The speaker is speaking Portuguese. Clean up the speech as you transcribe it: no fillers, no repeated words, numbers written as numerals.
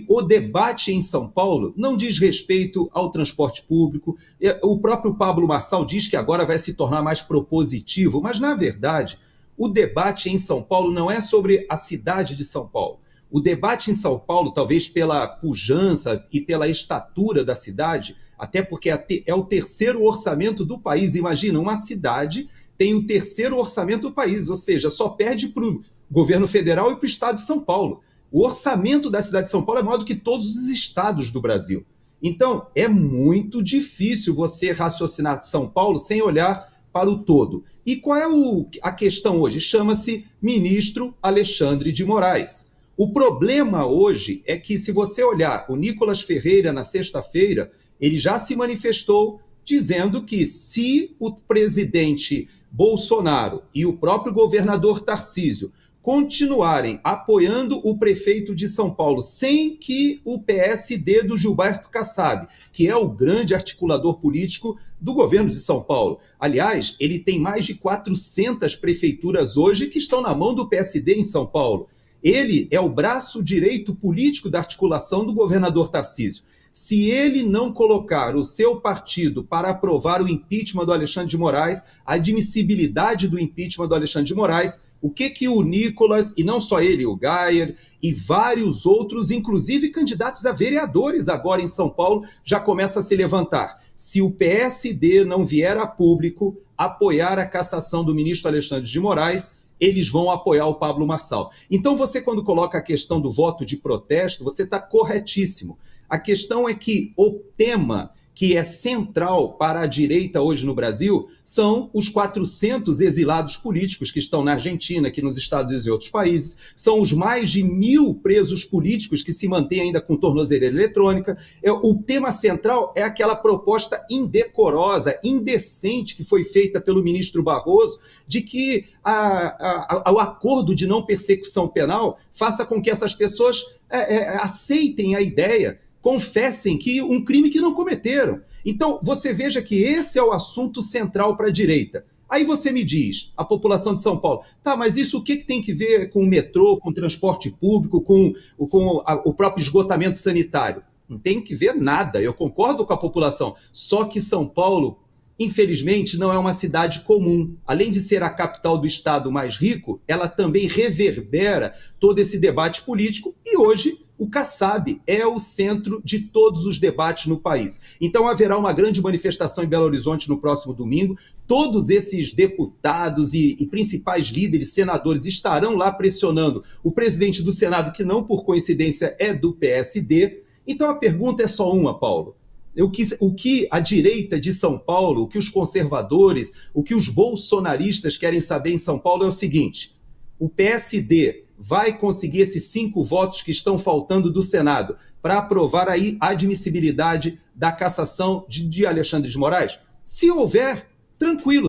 O debate em São Paulo não diz respeito ao transporte público. O próprio Pablo Marçal diz que agora vai se tornar mais propositivo, mas, na verdade, o debate em São Paulo não é sobre a cidade de São Paulo. O debate em São Paulo, talvez pela pujança e pela estatura da cidade, até porque é o terceiro orçamento do país. Imagina, uma cidade tem o terceiro orçamento do país, ou seja, só perde para o governo federal e para o estado de São Paulo. O orçamento da cidade de São Paulo é maior do que todos os estados do Brasil. Então, é muito difícil você raciocinar São Paulo sem olhar para o todo. E qual é a questão hoje? Chama-se ministro Alexandre de Moraes. O problema hoje é que, se você olhar o Nicolas Ferreira na sexta-feira, ele já se manifestou dizendo que, se o presidente Bolsonaro e o próprio governador Tarcísio continuarem apoiando o prefeito de São Paulo, sem que o PSD do Gilberto Kassab, que é o grande articulador político do governo de São Paulo. Aliás, ele tem mais de 400 prefeituras hoje que estão na mão do PSD em São Paulo. Ele é o braço direito político da articulação do governador Tarcísio. Se ele não colocar o seu partido para aprovar o impeachment do Alexandre de Moraes, a admissibilidade do impeachment do Alexandre de Moraes, o que o Nicolas, e não só ele, o Gayer e vários outros, inclusive candidatos a vereadores agora em São Paulo, já começa a se levantar? Se o PSD não vier a público apoiar a cassação do ministro Alexandre de Moraes, eles vão apoiar o Pablo Marçal. Então você, quando coloca a questão do voto de protesto, você está corretíssimo. A questão é que o tema que é central para a direita hoje no Brasil são os 400 exilados políticos que estão na Argentina, aqui nos Estados Unidos e outros países, são os mais de 1.000 presos políticos que se mantêm ainda com tornozeleira eletrônica. O tema central é aquela proposta indecorosa, indecente que foi feita pelo ministro Barroso, de que o acordo de não persecução penal faça com que essas pessoas aceitem a ideia, confessem que um crime que não cometeram. Então, você veja que esse é o assunto central para a direita. Aí você me diz, a população de São Paulo, tá, mas isso o que tem que ver com o metrô, com o transporte público, com o próprio esgotamento sanitário? Não tem que ver nada, eu concordo com a população. Só que São Paulo, infelizmente, não é uma cidade comum. Além de ser a capital do estado mais rico, ela também reverbera todo esse debate político e hoje o Kassab é o centro de todos os debates no país. Então haverá uma grande manifestação em Belo Horizonte no próximo domingo. Todos esses deputados e principais líderes, senadores, estarão lá pressionando o presidente do Senado, que não por coincidência é do PSD. Então a pergunta é só uma, Paulo. O que a direita de São Paulo, o que os conservadores, o que os bolsonaristas querem saber em São Paulo é o seguinte: o PSD vai conseguir esses 5 votos que estão faltando do Senado para aprovar a admissibilidade da cassação de Alexandre de Moraes? Se houver, tranquilo.